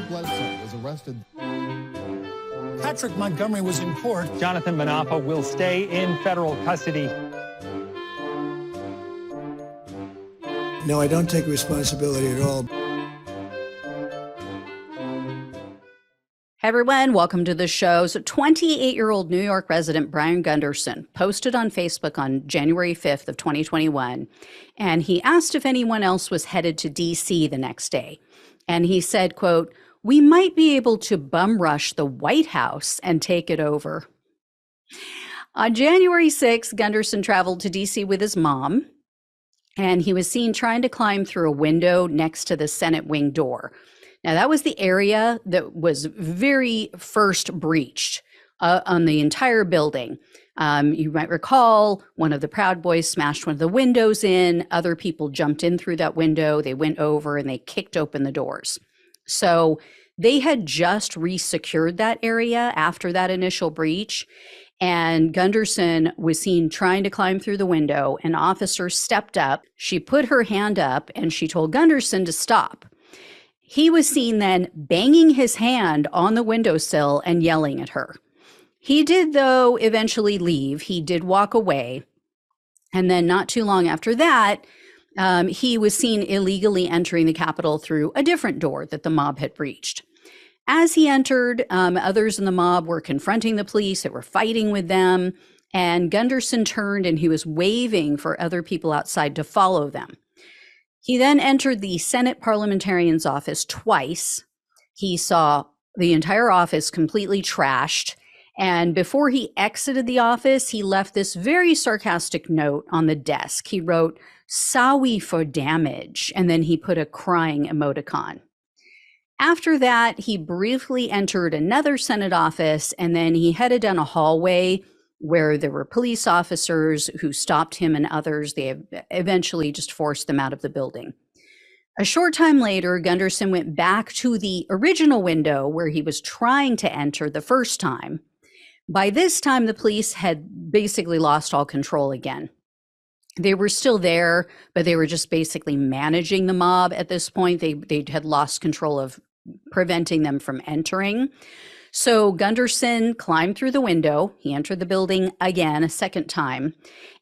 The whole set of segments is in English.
Bledsoe was arrested. Patrick Montgomery was in court. Jonathan Manapa will stay in federal custody. No, I don't take responsibility at all. Hey everyone, welcome to the show. So 28-year-old New York resident Brian Gundersen posted on Facebook on January 5th of 2021, and he asked if anyone else was headed to DC the next day. And he said, quote, "We might be able to bum rush the White House and take it over." On January 6th, Gundersen traveled to DC with his mom, and he was seen trying to climb through a window next to the Senate wing door. Now, that was the area that was very first breached on the entire building. You might recall one of the Proud Boys smashed one of the windows in. Other people jumped in through that window. They went over and they kicked open the doors. So they had just resecured that area after that initial breach. And Gundersen was seen trying to climb through the window. An officer stepped up. She put her hand up and she told Gundersen to stop. He was seen then banging his hand on the windowsill and yelling at her. He did, though, eventually leave. He did walk away. And then not too long after that, he was seen illegally entering the Capitol through a different door that the mob had breached. As he entered, others in the mob were confronting the police. They were fighting with them. And Gundersen turned and he was waving for other people outside to follow them. He then entered the Senate parliamentarian's office twice. He saw the entire office completely trashed. And before he exited the office, he left this very sarcastic note on the desk. He wrote, "Sorry for damage," and then he put a crying emoticon. After that, he briefly entered another Senate office, and then he headed down a hallway where there were police officers who stopped him and others. They eventually just forced them out of the building. A short time later, Gundersen went back to the original window where he was trying to enter the first time. By this time, the police had basically lost all control again. They were still there, but they were just basically managing the mob at this point. They had lost control of preventing them from entering. So Gundersen climbed through the window. He entered the building again, a second time,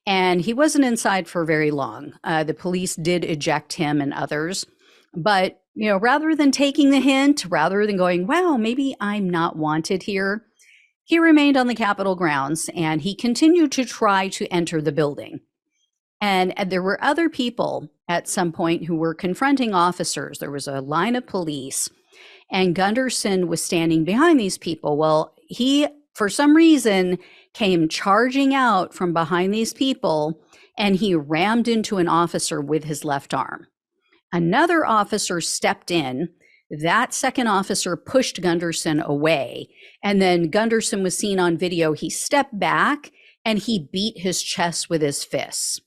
and he wasn't inside for very long. The police did eject him and others, but rather than taking the hint, rather than going, "Wow, maybe I'm not wanted here," he remained on the Capitol grounds and he continued to try to enter the building. And there were other people at some point who were confronting officers. There was a line of police. And Gundersen was standing behind these people. Well, he, for some reason, came charging out from behind these people, and he rammed into an officer with his left arm. Another officer stepped in. That second officer pushed Gundersen away. And then Gundersen was seen on video. He stepped back, and he beat his chest with his fists.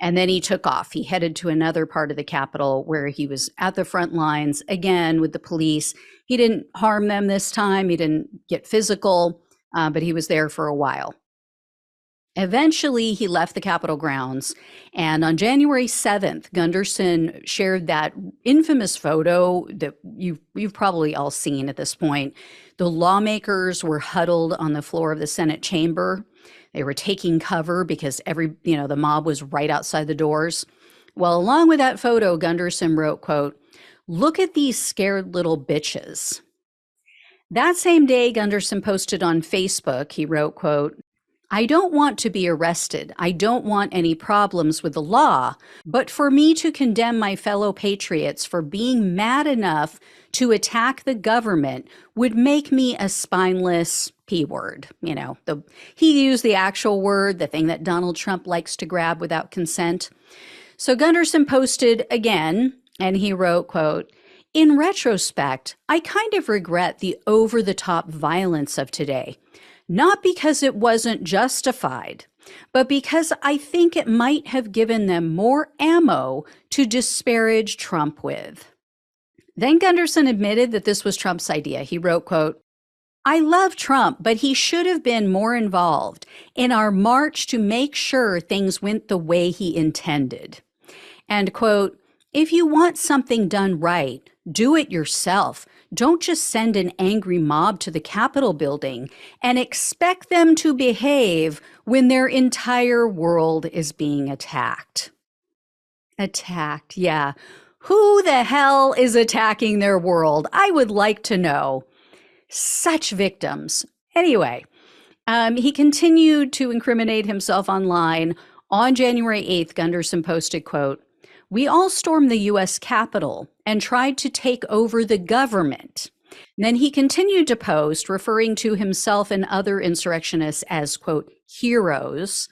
And then he took off. He headed to another part of the Capitol where he was at the front lines again with the police. He didn't harm them this time. He didn't get physical, but he was there for a while. Eventually, he left the Capitol grounds. And on January 7th, Gundersen shared that infamous photo that you've probably all seen at this point. The lawmakers were huddled on the floor of the Senate chamber. They were taking cover because the mob was right outside the doors. Well, along with that photo, Gundersen wrote, quote, "Look at these scared little bitches." That same day, Gundersen posted on Facebook, he wrote, quote, "I don't want to be arrested. I don't want any problems with the law, but for me to condemn my fellow patriots for being mad enough to attack the government would make me a spineless P-word." He used the actual word, the thing that Donald Trump likes to grab without consent. So Gundersen posted again, and he wrote, quote, "In retrospect, I kind of regret the over-the-top violence of today. Not because it wasn't justified, but because I think it might have given them more ammo to disparage Trump with." Then Gundersen admitted that this was Trump's idea. He wrote, quote, "I love Trump, but he should have been more involved in our march to make sure things went the way he intended." And quote, "If you want something done right, Do it yourself. Don't just send an angry mob to the Capitol building and expect them to behave when their entire world is being attacked. Attacked, yeah. Who the hell is attacking their world? I would like to know. Such victims. Anyway, he continued to incriminate himself online. On January 8th, Gundersen posted, quote, "We all stormed the U.S. Capitol and tried to take over the government." And then he continued to post, referring to himself and other insurrectionists as, quote, "heroes."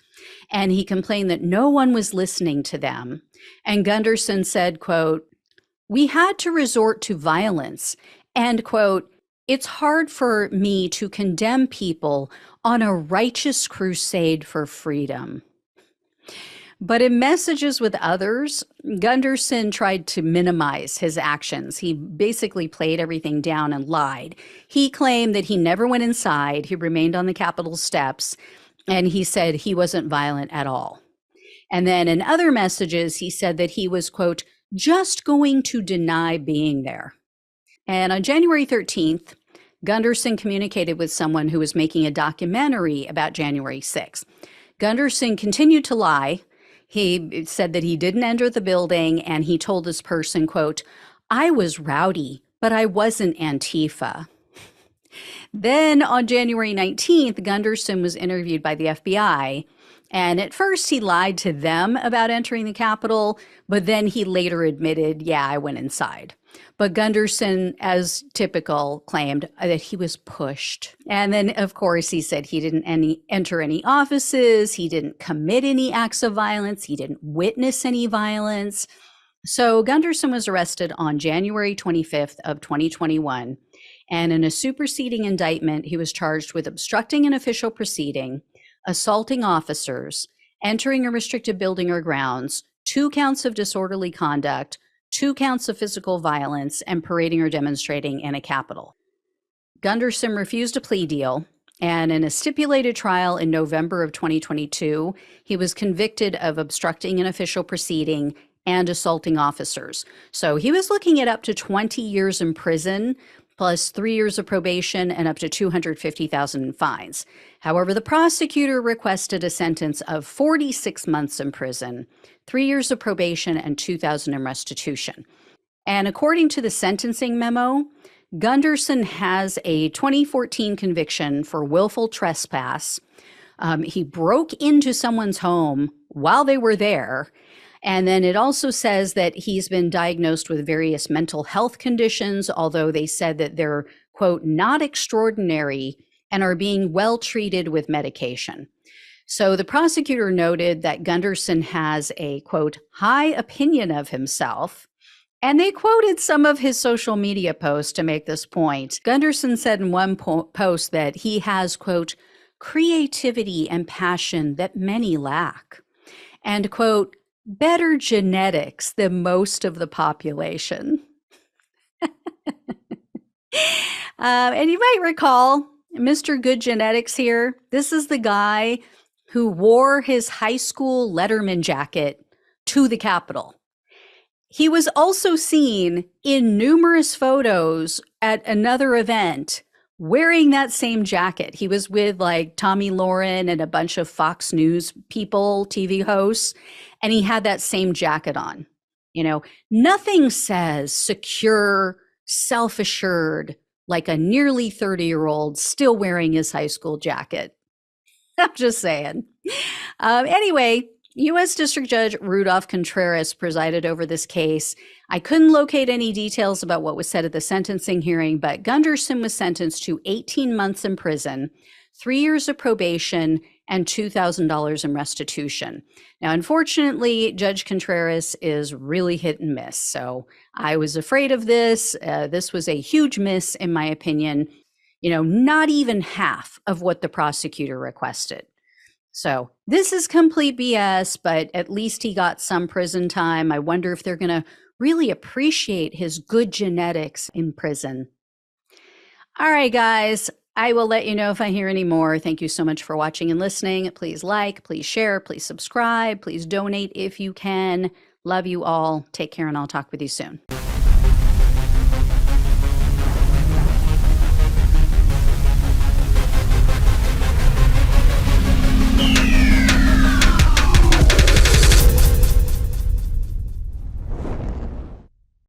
And he complained that no one was listening to them. And Gundersen said, quote, "We had to resort to violence. And, quote, it's hard for me to condemn people on a righteous crusade for freedom." But in messages with others, Gundersen tried to minimize his actions. He basically played everything down and lied. He claimed that he never went inside. He remained on the Capitol steps, and he said he wasn't violent at all. And then in other messages, he said that he was, quote, "just going to deny being there." And on January 13th, Gundersen communicated with someone who was making a documentary about January 6th. Gundersen continued to lie. He said that he didn't enter the building, and he told this person, quote, "I was rowdy, but I wasn't Antifa." Then on January 19th, Gundersen was interviewed by the FBI. And at first he lied to them about entering the Capitol, but then he later admitted, yeah, I went inside. But Gundersen, as typical, claimed that he was pushed. And then, of course, he said he didn't enter any offices, he didn't commit any acts of violence, he didn't witness any violence. So Gundersen was arrested on January 25th of 2021. And in a superseding indictment, he was charged with obstructing an official proceeding, assaulting officers, entering a restricted building or grounds, 2 counts of disorderly conduct, 2 counts of physical violence, and parading or demonstrating in a Capitol. Gundersen refused a plea deal, and in a stipulated trial in November of 2022, he was convicted of obstructing an official proceeding and assaulting officers. So he was looking at up to 20 years in prison, plus 3 years of probation and up to $250,000 in fines. However, the prosecutor requested a sentence of 46 months in prison, 3 years of probation, and $2,000 in restitution. And according to the sentencing memo, Gundersen has a 2014 conviction for willful trespass. He broke into someone's home while they were there. And then it also says that he's been diagnosed with various mental health conditions, although they said that they're, quote, not extraordinary and are being well treated with medication. So the prosecutor noted that Gundersen has a, quote, high opinion of himself. And they quoted some of his social media posts to make this point. Gundersen said in one post that he has, quote, creativity and passion that many lack. And, quote, better genetics than most of the population. And you might recall Mr. Good Genetics here. This is the guy who wore his high school Letterman jacket to the Capitol. He was also seen in numerous photos at another event wearing that same jacket. He was with like Tommy Lauren and a bunch of Fox News people, TV hosts, and he had that same jacket on. You know, nothing says secure, self-assured like a nearly 30-year-old still wearing his high school jacket. I'm just saying. Anyway, U.S. District Judge Rudolph Contreras presided over this case. I couldn't locate any details about what was said at the sentencing hearing, but Gundersen was sentenced to 18 months in prison, 3 years of probation, and $2,000 in restitution. Now, unfortunately, Judge Contreras is really hit and miss. So I was afraid of this. This was a huge miss, in my opinion. You know, not even half of what the prosecutor requested. So this is complete BS, but at least he got some prison time. I wonder if they're going to really appreciate his good genetics in prison. All right, guys, I will let you know if I hear any more. Thank you so much for watching and listening. Please like, please share, please subscribe, please donate if you can. Love you all. Take care, and I'll talk with you soon.